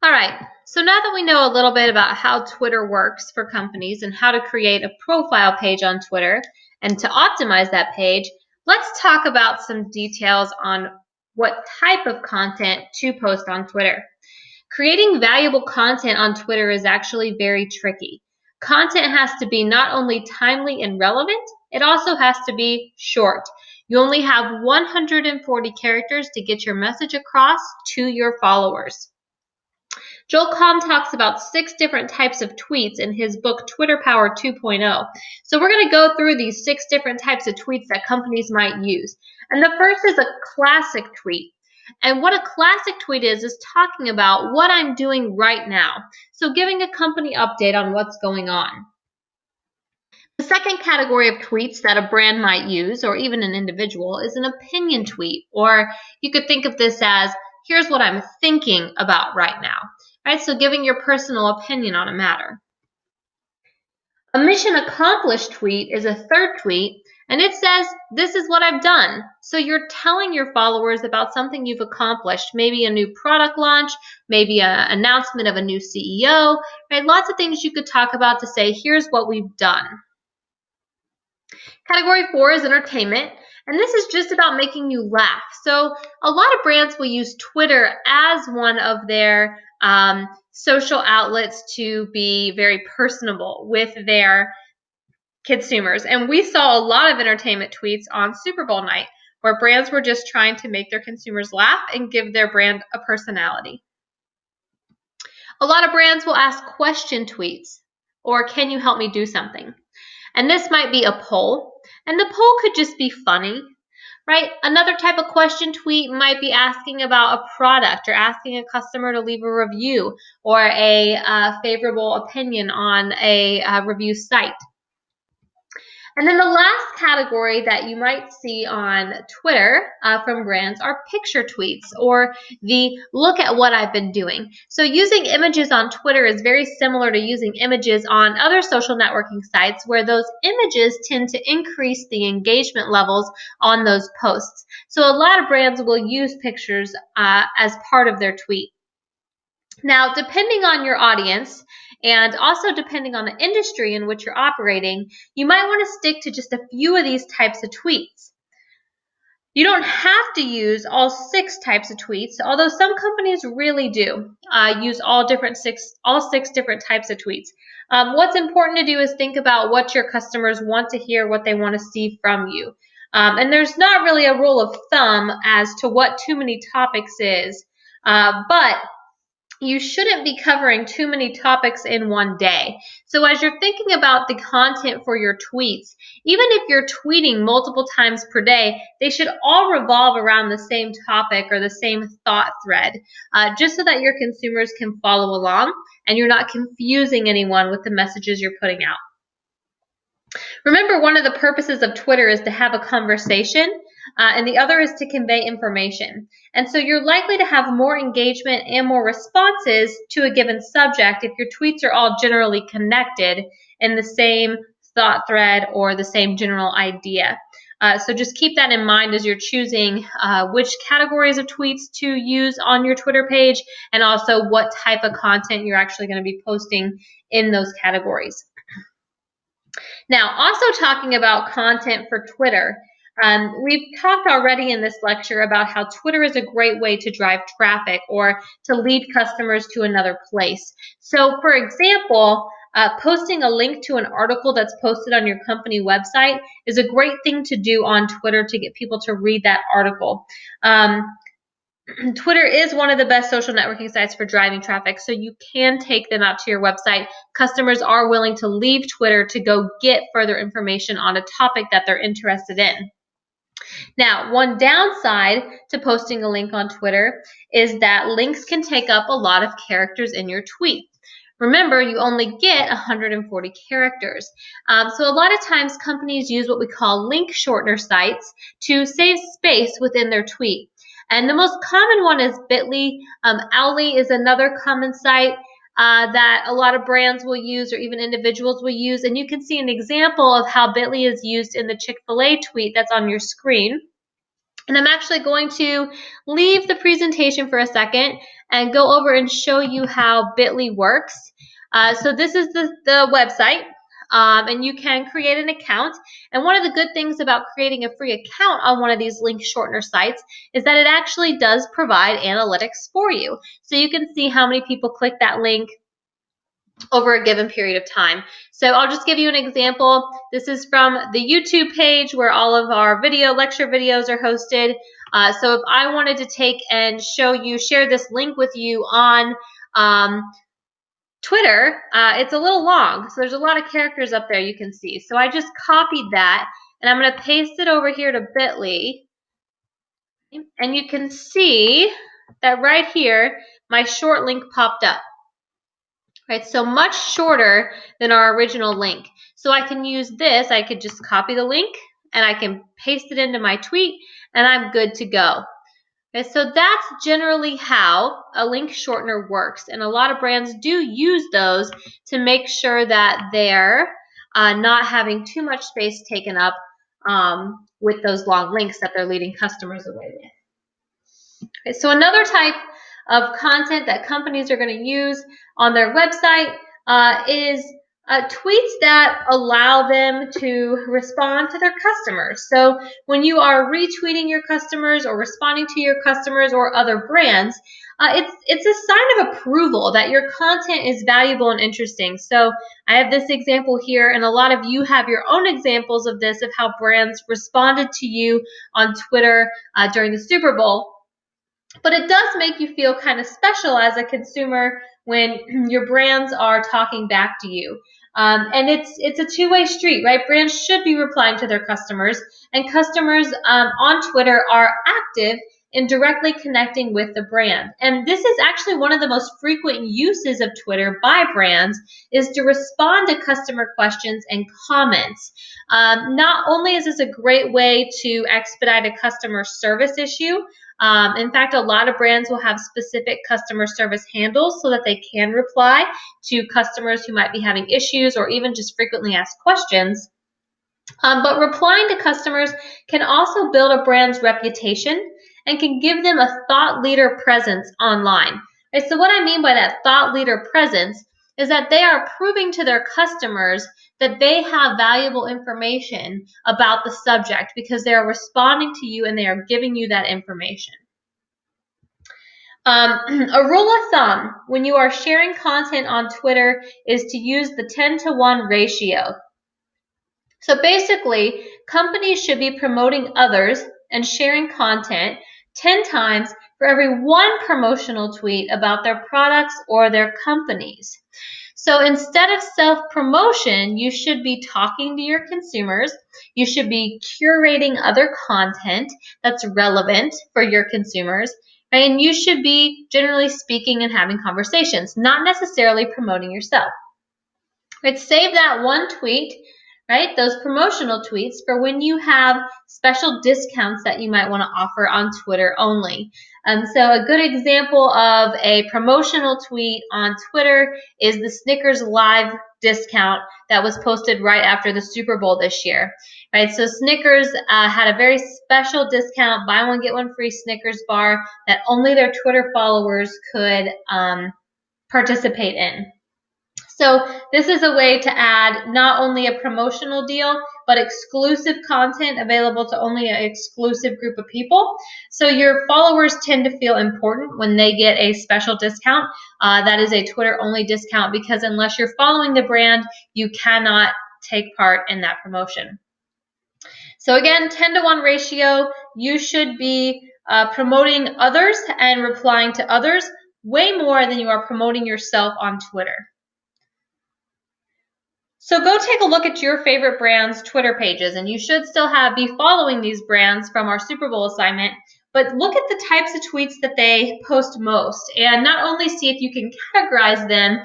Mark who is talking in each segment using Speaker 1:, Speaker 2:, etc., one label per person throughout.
Speaker 1: All right, so now that we know a little bit about how Twitter works for companies and how to create a profile page on Twitter and to optimize that page, let's talk about some details on what type of content to post on Twitter. Creating valuable content on Twitter is actually very tricky. Content has to be not only timely and relevant, it also has to be short. You only have 140 characters to get your message across to your followers. Joel Comm talks about 6 different types of tweets in his book Twitter Power 2.0. So we're going to go through these 6 different types of tweets that companies might use. And the first is a classic tweet. And what a classic tweet is talking about what I'm doing right now. So giving a company update on what's going on. The second category of tweets that a brand might use, or even an individual, is an opinion tweet. Or you could think of this as, here's what I'm thinking about right now. Right? So giving your personal opinion on a matter. A mission accomplished tweet is a third tweet, and it says, this is what I've done. So you're telling your followers about something you've accomplished, maybe a new product launch, maybe an announcement of a new CEO, right? Lots of things you could talk about to say, here's what we've done. Category 4 is entertainment, and this is just about making you laugh. So a lot of brands will use Twitter as one of their social outlets to be very personable with their consumers. And we saw a lot of entertainment tweets on Super Bowl night where brands were just trying to make their consumers laugh and give their brand a personality. A lot of brands will ask question tweets, or can you help me do something? And this might be a poll, and the poll could just be funny, right? Another type of question tweet might be asking about a product or asking a customer to leave a review or a favorable opinion on a review site. And then the last category that you might see on Twitter from brands are picture tweets, or the look at what I've been doing. So using images on Twitter is very similar to using images on other social networking sites, where those images tend to increase the engagement levels on those posts. So a lot of brands will use pictures as part of their tweet. Now, depending on your audience, and also depending on the industry in which you're operating, you might want to stick to just a few of these types of tweets. You don't have to use all 6 types of tweets, although some companies really do use all 6 different types of tweets. What's important to do is think about what your customers want to hear, what they want to see from you. And there's not really a rule of thumb as to what too many topics is, but you shouldn't be covering too many topics in one day. So as you're thinking about the content for your tweets, even if you're tweeting multiple times per day, they should all revolve around the same topic or the same thought thread, just so that your consumers can follow along and you're not confusing anyone with the messages you're putting out. Remember, one of the purposes of Twitter is to have a conversation, and the other is to convey information. And so you're likely to have more engagement and more responses to a given subject if your tweets are all generally connected in the same thought thread or the same general idea. So just keep that in mind as you're choosing which categories of tweets to use on your Twitter page, and also what type of content you're actually going to be posting in those categories. Now, also talking about content for Twitter, we've talked already in this lecture about how Twitter is a great way to drive traffic or to lead customers to another place. So, for example, posting a link to an article that's posted on your company website is a great thing to do on Twitter to get people to read that article. Twitter is one of the best social networking sites for driving traffic, so you can take them out to your website. Customers are willing to leave Twitter to go get further information on a topic that they're interested in. Now, one downside to posting a link on Twitter is that links can take up a lot of characters in your tweet. Remember, you only get 140 characters. So a lot of times companies use what we call link shortener sites to save space within their tweet. And the most common one is Bitly. Owly is another common site that a lot of brands will use, or even individuals will use. And you can see an example of how Bitly is used in the Chick-fil-A tweet that's on your screen. And I'm actually going to leave the presentation for a second and go over and show you how Bitly works. So this is the website, and you can create an account. And one of the good things about creating a free account on one of these link shortener sites is that it actually does provide analytics for you. So you can see how many people click that link over a given period of time. So I'll just give you an example. This is from the YouTube page where all of our lecture videos are hosted. So if I wanted to take and share this link with you on Twitter, it's a little long. So there's a lot of characters up there you can see. So I just copied that and I'm going to paste it over here to Bitly. And you can see that right here, my short link popped up. Right, so much shorter than our original link. So I can use this, I could just copy the link and I can paste it into my tweet and I'm good to go. Okay, so that's generally how a link shortener works. And a lot of brands do use those to make sure that they're not having too much space taken up with those long links that they're leading customers away with. Okay, so another type of content that companies are going to use on their website is tweets that allow them to respond to their customers. So when you are retweeting your customers or responding to your customers or other brands, it's a sign of approval that your content is valuable and interesting. So I have this example here, and a lot of you have your own examples of this, of how brands responded to you on Twitter during the Super Bowl. But it does make you feel kind of special as a consumer when your brands are talking back to you. And it's a two-way street, right? Brands should be replying to their customers, and customers on Twitter are active in directly connecting with the brand. And this is actually one of the most frequent uses of Twitter by brands, is to respond to customer questions and comments. Not only is this a great way to expedite a customer service issue, in fact, a lot of brands will have specific customer service handles so that they can reply to customers who might be having issues or even just frequently asked questions. But replying to customers can also build a brand's reputation and can give them a thought leader presence online. Right, so what I mean by that thought leader presence is that they are proving to their customers that they have valuable information about the subject because they are responding to you and they are giving you that information. A rule of thumb when you are sharing content on Twitter is to use the 10-to-1 ratio. So basically, companies should be promoting others and sharing content 10 times for every one promotional tweet about their products or their companies. So instead of self-promotion, you should be talking to your consumers. You should be curating other content that's relevant for your consumers. And you should be generally speaking and having conversations, not necessarily promoting yourself. Right? Save that one tweet, right? Those promotional tweets for when you have special discounts that you might want to offer on Twitter only. So a good example of a promotional tweet on Twitter is the Snickers Live discount that was posted right after the Super Bowl this year. Right, so Snickers had a very special discount, buy one, get one free Snickers bar that only their Twitter followers could participate in. So this is a way to add not only a promotional deal, but exclusive content available to only an exclusive group of people. So your followers tend to feel important when they get a special discount. That is a Twitter-only discount because unless you're following the brand, you cannot take part in that promotion. So again, 10-to-1 ratio, you should be promoting others and replying to others way more than you are promoting yourself on Twitter. So go take a look at your favorite brands' Twitter pages, and you should still be following these brands from our Super Bowl assignment, but look at the types of tweets that they post most, and not only see if you can categorize them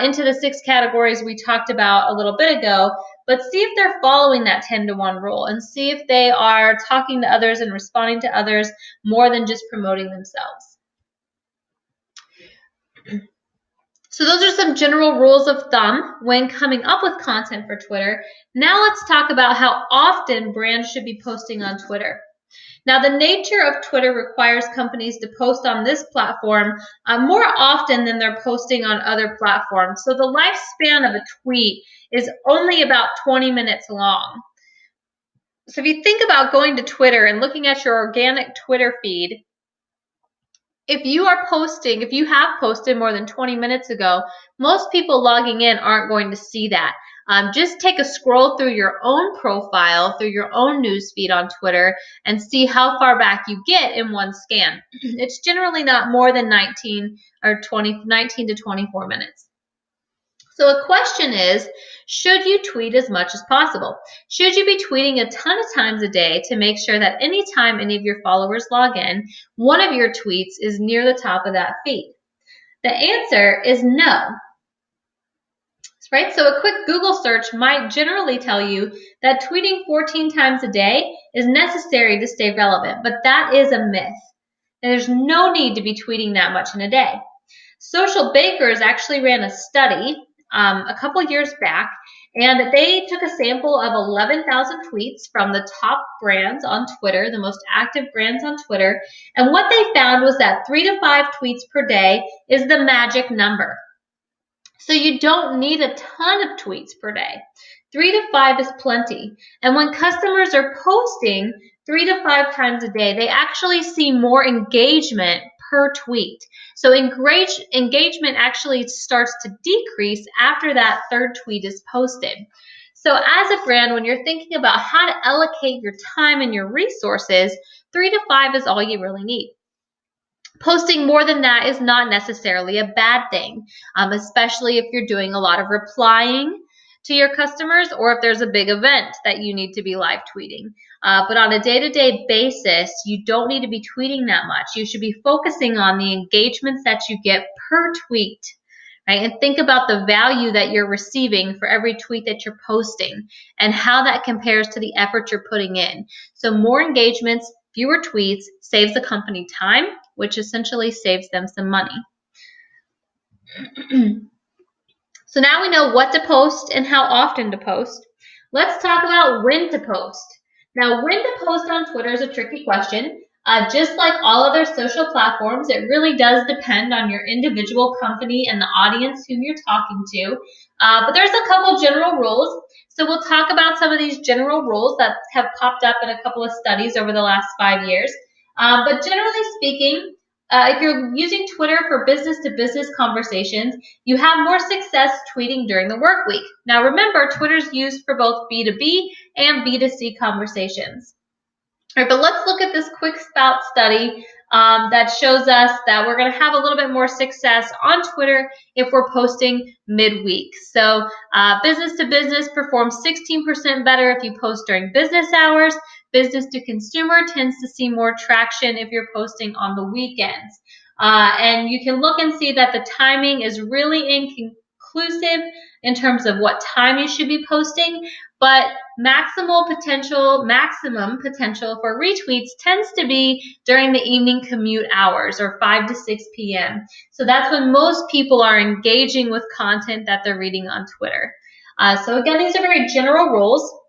Speaker 1: into the 6 categories we talked about a little bit ago, but see if they're following that 10-to-1 rule, and see if they are talking to others and responding to others more than just promoting themselves. So those are some general rules of thumb when coming up with content for Twitter. Now let's talk about how often brands should be posting on Twitter. Now, the nature of Twitter requires companies to post on this platform more often than they're posting on other platforms. So the lifespan of a tweet is only about 20 minutes long. So if you think about going to Twitter and looking at your organic Twitter feed, if you have posted more than 20 minutes ago, most people logging in aren't going to see that. Just take a scroll through your own profile, through your own newsfeed on Twitter, and see how far back you get in one scan. It's generally not more than 19 to 24 minutes. So a question is, should you tweet as much as possible? Should you be tweeting a ton of times a day to make sure that anytime any of your followers log in, one of your tweets is near the top of that feed? The answer is no. Right? So a quick Google search might generally tell you that tweeting 14 times a day is necessary to stay relevant, but that is a myth. There's no need to be tweeting that much in a day. Social Bakers actually ran a study a couple years back, and they took a sample of 11,000 tweets from the top brands on Twitter, the most active brands on Twitter, and what they found was that 3 to 5 tweets per day is the magic number. So you don't need a ton of tweets per day. 3 to 5 is plenty. And when customers are posting 3 to 5 times a day, they actually see more engagement per tweet. So engagement actually starts to decrease after that third tweet is posted. So as a brand, when you're thinking about how to allocate your time and your resources, 3 to 5 is all you really need. Posting more than that is not necessarily a bad thing, especially if you're doing a lot of replying to your customers or if there's a big event that you need to be live tweeting. But on a day-to-day basis, you don't need to be tweeting that much. You should be focusing on the engagements that you get per tweet, right? And think about the value that you're receiving for every tweet that you're posting and how that compares to the effort you're putting in. So more engagements, fewer tweets saves the company time, which essentially saves them some money. So now we know what to post and how often to post. Let's talk about when to post. Now, when to post on Twitter is a tricky question. Just like all other social platforms, it really does depend on your individual company and the audience whom you're talking to. But there's a couple general rules. So we'll talk about some of these general rules that have popped up in a couple of studies over the last 5 years. But generally speaking, if you're using Twitter for business-to-business conversations, you have more success tweeting during the work week. Now remember, Twitter's used for both B2B and B2C conversations. All right, but let's look at this quick spout study that shows us that we're going to have a little bit more success on Twitter if we're posting midweek. So business to business performs 16% better if you post during business hours. Business to consumer tends to see more traction if you're posting on the weekends. And you can look and see that the timing is really inconclusive in terms of what time you should be posting, but maximum potential for retweets tends to be during the evening commute hours or 5 to 6 p.m. So that's when most people are engaging with content that they're reading on Twitter. So again, these are very general rules.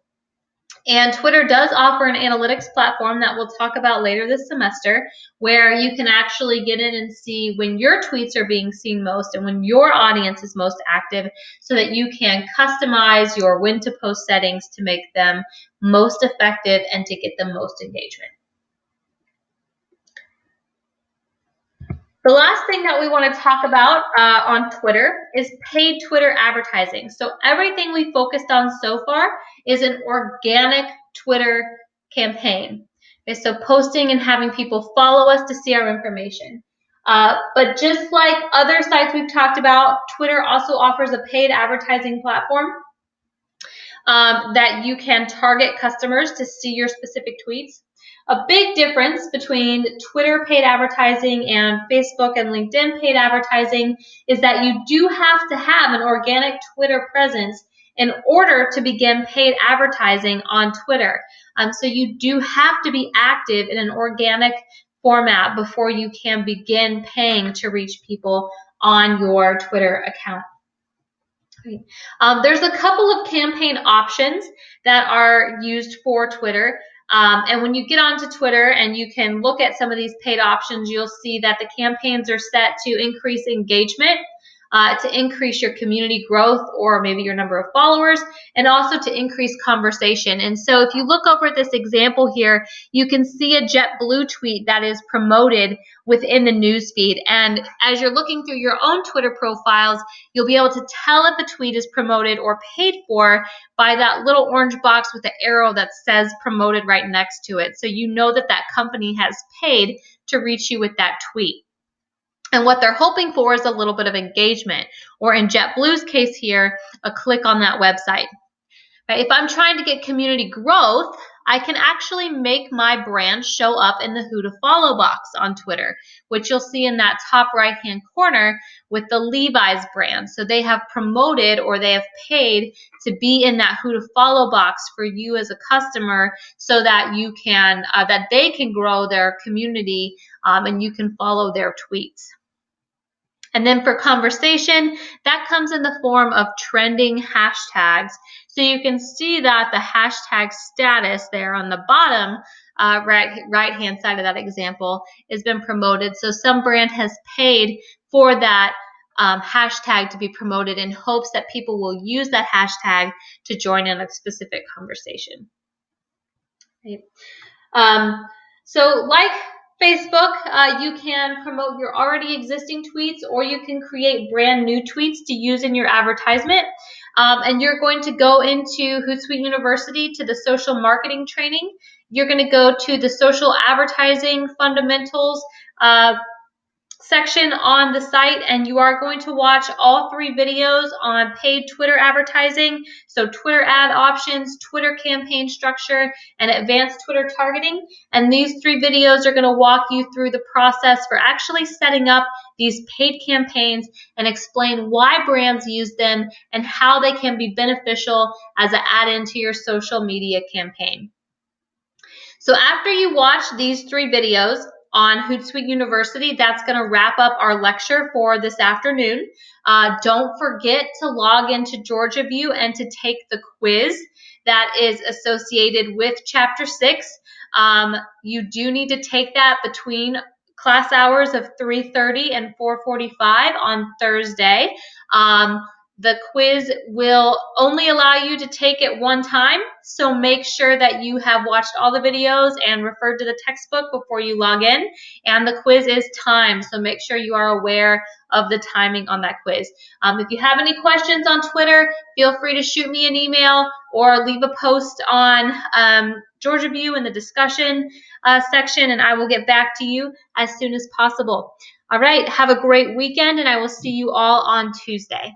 Speaker 1: And Twitter does offer an analytics platform that we'll talk about later this semester, where you can actually get in and see when your tweets are being seen most and when your audience is most active, so that you can customize your when to post settings to make them most effective and to get the most engagement. The last thing that we want to talk about on Twitter is paid Twitter advertising. So everything we focused on so far is an organic Twitter campaign. Okay, so posting and having people follow us to see our information. But just like other sites we've talked about, Twitter also offers a paid advertising platform that you can target customers to see your specific tweets. A big difference between Twitter paid advertising and Facebook and LinkedIn paid advertising is that you do have to have an organic Twitter presence in order to begin paid advertising on Twitter. So you do have to be active in an organic format before you can begin paying to reach people on your Twitter account. There's a couple of campaign options that are used for Twitter. And when you get onto Twitter and you can look at some of these paid options, you'll see that the campaigns are set to increase engagement, to increase your community growth or maybe your number of followers, and also to increase conversation. And so if you look over at this example here, you can see a JetBlue tweet that is promoted within the newsfeed. And as you're looking through your own Twitter profiles, you'll be able to tell if a tweet is promoted or paid for by that little orange box with the arrow that says promoted right next to it. So you know that that company has paid to reach you with that tweet. And what they're hoping for is a little bit of engagement, or in JetBlue's case here, a click on that website. Right? If I'm trying to get community growth, I can actually make my brand show up in the Who to Follow box on Twitter, which you'll see in that top right-hand corner with the Levi's brand. So they have promoted or they have paid to be in that Who to Follow box for you as a customer, so that you can that they can grow their community and you can follow their tweets. And then for conversation, that comes in the form of trending hashtags. So you can see that the hashtag status there on the bottom right-hand side of that example has been promoted. So some brand has paid for that hashtag to be promoted in hopes that people will use that hashtag to join in a specific conversation. Right. So like Facebook, you can promote your already existing tweets, or you can create brand new tweets to use in your advertisement. And you're going to go into Hootsuite University to the social marketing training. You're going to go to the social advertising fundamentals section on the site, and you are going to watch all 3 videos on paid Twitter advertising, so Twitter ad options, Twitter campaign structure, and advanced Twitter targeting. And these 3 videos are going to walk you through the process for actually setting up these paid campaigns and explain why brands use them and how they can be beneficial as an add-in to your social media campaign. So after you watch these 3 videos on Hootsuite University, that's going to wrap up our lecture for this afternoon. Don't forget to log into Georgia View and to take the quiz that is associated with Chapter 6. You do need to take that between class hours of 3:30 and 4:45 on Thursday. The quiz will only allow you to take it one time, so make sure that you have watched all the videos and referred to the textbook before you log in. And the quiz is timed, so make sure you are aware of the timing on that quiz. If you have any questions on Twitter, feel free to shoot me an email or leave a post on Georgia View in the discussion section, and I will get back to you as soon as possible. All right, have a great weekend, and I will see you all on Tuesday.